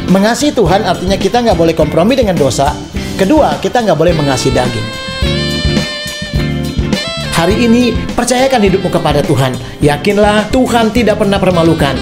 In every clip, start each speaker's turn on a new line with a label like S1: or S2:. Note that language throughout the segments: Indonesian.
S1: Mengasihi Tuhan artinya kita nggak boleh kompromi dengan dosa. Kedua, kita nggak boleh mengasihi daging. Hari ini, percayakan hidupmu kepada Tuhan. Yakinlah, Tuhan tidak pernah permalukan.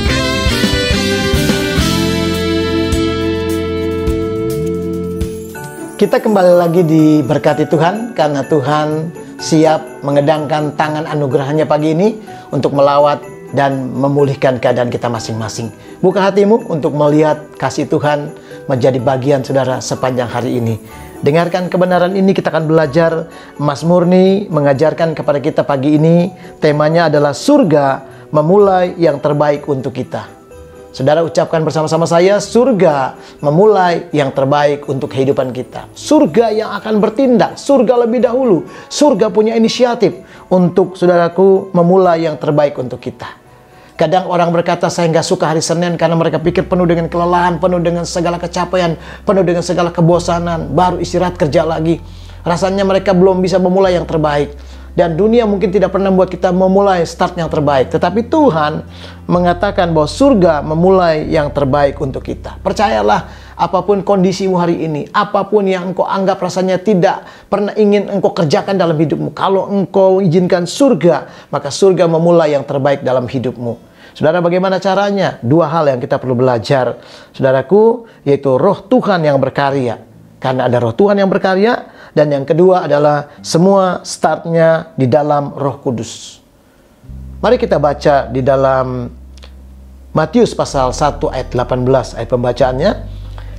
S1: Kita kembali lagi diberkati Tuhan, karena Tuhan siap mengedangkan tangan anugerahnya pagi ini untuk melawat dan memulihkan keadaan kita masing-masing. Buka hatimu untuk melihat kasih Tuhan menjadi bagian saudara sepanjang hari ini. Dengarkan kebenaran ini, kita akan belajar. Mas Murni mengajarkan kepada kita pagi ini, temanya adalah surga memulai yang terbaik untuk kita. Saudara ucapkan bersama-sama saya, surga memulai yang terbaik untuk kehidupan kita. Surga yang akan bertindak, surga lebih dahulu. Surga punya inisiatif untuk saudaraku memulai yang terbaik untuk kita. Kadang orang berkata, saya nggak suka hari Senin karena mereka pikir penuh dengan kelelahan, penuh dengan segala kecapaian, penuh dengan segala kebosanan, baru istirahat kerja lagi. Rasanya mereka belum bisa memulai yang terbaik. Dan dunia mungkin tidak pernah membuat kita memulai start yang terbaik. Tetapi Tuhan mengatakan bahwa surga memulai yang terbaik untuk kita. Percayalah, apapun kondisimu hari ini, apapun yang engkau anggap rasanya tidak pernah ingin engkau kerjakan dalam hidupmu, kalau engkau izinkan surga, maka surga memulai yang terbaik dalam hidupmu. Saudara, bagaimana caranya? Dua hal yang kita perlu belajar, saudaraku, yaitu roh Tuhan yang berkarya. Karena ada roh Tuhan yang berkarya. Dan yang kedua adalah semua startnya di dalam Roh Kudus. Mari kita baca di dalam Matius pasal 1 ayat 18 ayat pembacaannya.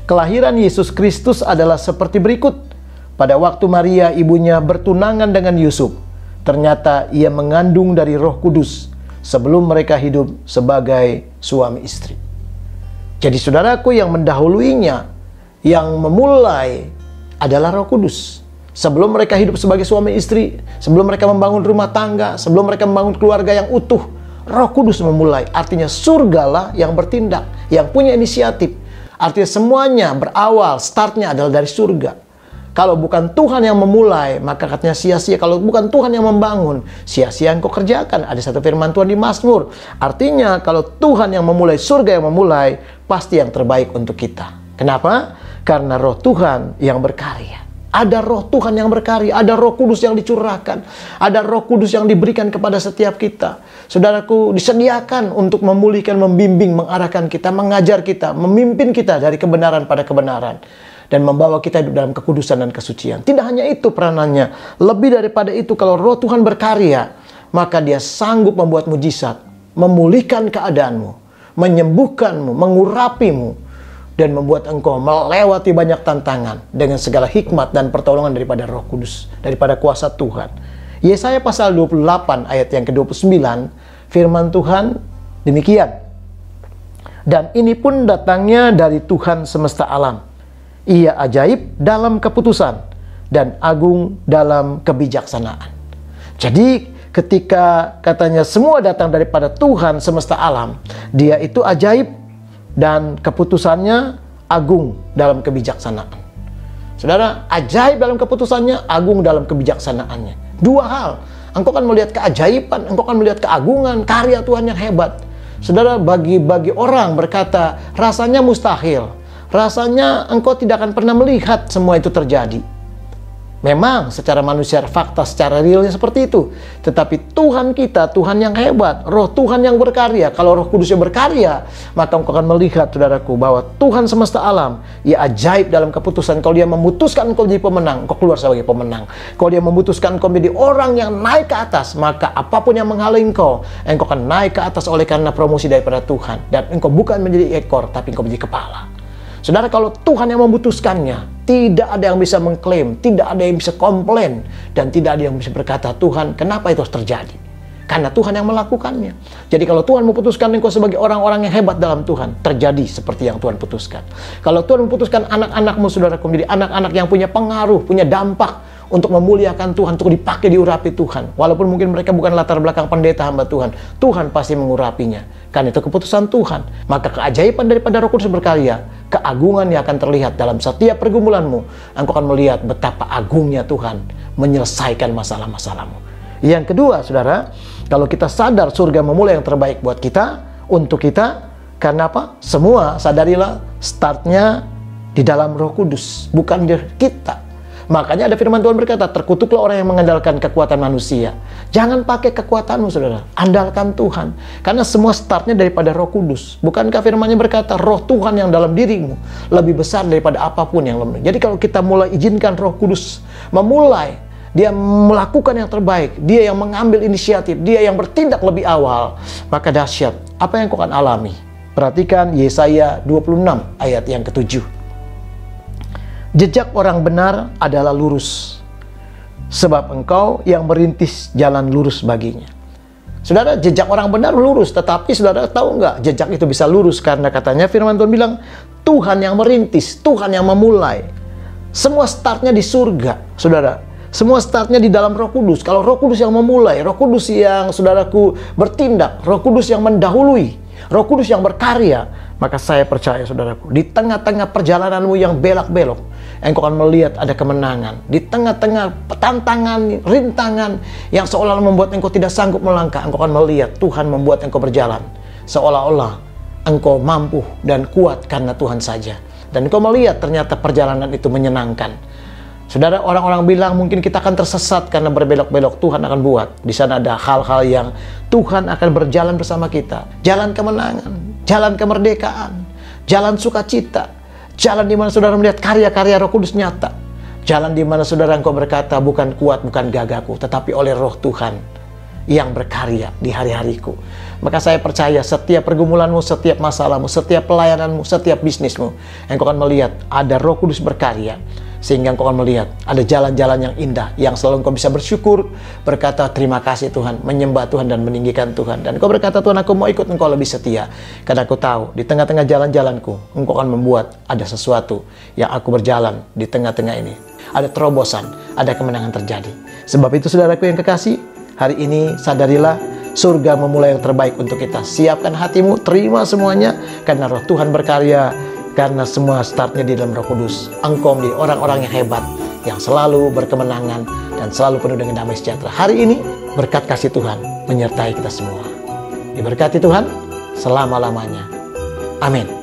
S1: Kelahiran Yesus Kristus adalah seperti berikut. Pada waktu Maria ibunya bertunangan dengan Yusuf, ternyata ia mengandung dari Roh Kudus sebelum mereka hidup sebagai suami istri. Jadi saudaraku, yang mendahuluinya, yang memulai adalah Roh Kudus. Sebelum mereka hidup sebagai suami istri, sebelum mereka membangun rumah tangga, sebelum mereka membangun keluarga yang utuh, Roh Kudus memulai. Artinya surgalah yang bertindak, yang punya inisiatif. Artinya semuanya berawal, startnya adalah dari surga. Kalau bukan Tuhan yang memulai, maka katanya sia-sia. Kalau bukan Tuhan yang membangun, sia-sia yang kau kerjakan. Ada satu firman Tuhan di Mazmur. Artinya kalau Tuhan yang memulai, surga yang memulai, pasti yang terbaik untuk kita. Kenapa? Karena roh Tuhan yang berkarya. Ada roh Tuhan yang berkarya, ada Roh Kudus yang dicurahkan, ada Roh Kudus yang diberikan kepada setiap kita. Saudaraku, disediakan untuk memulihkan, membimbing, mengarahkan kita, mengajar kita, memimpin kita dari kebenaran pada kebenaran, dan membawa kita hidup dalam kekudusan dan kesucian. Tidak hanya itu peranannya, lebih daripada itu, kalau roh Tuhan berkarya, maka dia sanggup membuat mujizat, memulihkan keadaanmu, menyembuhkanmu, mengurapimu, dan membuat engkau melewati banyak tantangan dengan segala hikmat dan pertolongan daripada Roh Kudus, daripada kuasa Tuhan. Yesaya pasal 28 ayat yang ke-29, firman Tuhan demikian. Dan ini pun datangnya dari Tuhan semesta alam. Ia ajaib dalam keputusan dan agung dalam kebijaksanaan. Jadi ketika katanya semua datang daripada Tuhan semesta alam, dia itu ajaib dan keputusannya agung dalam kebijaksanaan. Saudara, ajaib dalam keputusannya, agung dalam kebijaksanaannya. Dua hal. Engkau akan melihat keajaiban, engkau akan melihat keagungan, karya Tuhan yang hebat. Saudara, bagi orang berkata, rasanya mustahil. Rasanya engkau tidak akan pernah melihat semua itu terjadi. Memang secara manusia, fakta secara realnya seperti itu. Tetapi Tuhan kita, Tuhan yang hebat, roh Tuhan yang berkarya. Kalau Roh Kudusnya berkarya, maka engkau akan melihat, saudaraku, bahwa Tuhan semesta alam, ia ajaib dalam keputusan. Kalau dia memutuskan engkau menjadi pemenang, engkau keluar sebagai pemenang. Kalau dia memutuskan engkau menjadi orang yang naik ke atas, maka apapun yang menghalangi engkau akan naik ke atas oleh karena promosi daripada Tuhan. Dan engkau bukan menjadi ekor, tapi engkau menjadi kepala. Saudara, kalau Tuhan yang memutuskannya, tidak ada yang bisa mengklaim, tidak ada yang bisa komplain, dan tidak ada yang bisa berkata, Tuhan, kenapa itu harus terjadi? Karena Tuhan yang melakukannya. Jadi kalau Tuhan memutuskan engkau sebagai orang-orang yang hebat dalam Tuhan, terjadi seperti yang Tuhan putuskan. Kalau Tuhan memutuskan anak-anakmu, saudaraku, menjadi anak-anak yang punya pengaruh, punya dampak untuk memuliakan Tuhan, untuk dipakai, diurapi Tuhan. Walaupun mungkin mereka bukan latar belakang pendeta hamba Tuhan, Tuhan pasti mengurapinya. Karena itu keputusan Tuhan. Maka keajaiban daripada Roh Kudus berkarya, keagungan yang akan terlihat dalam setiap pergumulanmu. Engkau akan melihat betapa agungnya Tuhan menyelesaikan masalah-masalahmu. Yang kedua, saudara, kalau kita sadar surga memulai yang terbaik buat kita, untuk kita, Karena apa? Semua sadarilah startnya di dalam Roh Kudus, bukan di kita. Makanya ada firman Tuhan berkata, terkutuklah orang yang mengandalkan kekuatan manusia. Jangan pakai kekuatanmu, saudara. Andalkan Tuhan. Karena semua startnya daripada Roh Kudus. Bukankah firman-Nya berkata, Roh Tuhan yang dalam dirimu lebih besar daripada apapun yang lemah. Jadi kalau kita mulai izinkan Roh Kudus memulai, dia melakukan yang terbaik, dia yang mengambil inisiatif, dia yang bertindak lebih awal, maka dahsyat apa yang kau akan alami. Perhatikan Yesaya 26 ayat yang ke-7. Jejak orang benar adalah lurus, sebab engkau yang merintis jalan lurus baginya. Saudara, jejak orang benar lurus, tetapi saudara tahu nggak jejak itu bisa lurus? Karena katanya firman Tuhan bilang, Tuhan yang merintis, Tuhan yang memulai. Semua startnya di surga, saudara. Semua startnya di dalam Roh Kudus. Kalau Roh Kudus yang memulai, Roh Kudus yang saudaraku bertindak, Roh Kudus yang mendahului, Roh Kudus yang berkarya, maka saya percaya saudaraku, di tengah-tengah perjalananmu yang belak-belok, engkau akan melihat ada kemenangan. Di tengah-tengah tantangan, rintangan yang seolah-olah membuat engkau tidak sanggup melangkah, engkau akan melihat Tuhan membuat engkau berjalan. Seolah-olah engkau mampu dan kuat karena Tuhan saja. Dan engkau melihat ternyata perjalanan itu menyenangkan. Saudara, orang-orang bilang mungkin kita akan tersesat karena berbelok-belok. Tuhan akan buat. Di sana ada hal-hal yang Tuhan akan berjalan bersama kita. Jalan kemenangan, jalan kemerdekaan, jalan sukacita, jalan di mana saudara melihat karya-karya Roh Kudus nyata. Jalan di mana saudara engkau berkata, bukan kuat, bukan gagahku, tetapi oleh Roh Tuhan yang berkarya di hari-hariku. Maka saya percaya setiap pergumulanmu, setiap masalahmu, setiap pelayananmu, setiap bisnismu, engkau akan melihat ada Roh Kudus berkarya. Sehingga engkau akan melihat ada jalan-jalan yang indah, yang selalu engkau bisa bersyukur, berkata terima kasih Tuhan, menyembah Tuhan dan meninggikan Tuhan. Dan engkau berkata, Tuhan, aku mau ikut engkau lebih setia. Karena aku tahu di tengah-tengah jalan-jalanku, engkau akan membuat ada sesuatu yang aku berjalan di tengah-tengah ini. Ada terobosan, ada kemenangan terjadi. Sebab itu saudaraku yang kekasih, hari ini sadarilah surga memulai yang terbaik untuk kita. Siapkan hatimu, terima semuanya, karena Roh Tuhan berkarya. Karena semua startnya di dalam Roh Kudus. Engkau menjadi orang-orang yang hebat, yang selalu berkemenangan, dan selalu penuh dengan damai sejahtera. Hari ini, berkat kasih Tuhan menyertai kita semua. Diberkati Tuhan selama-lamanya. Amin.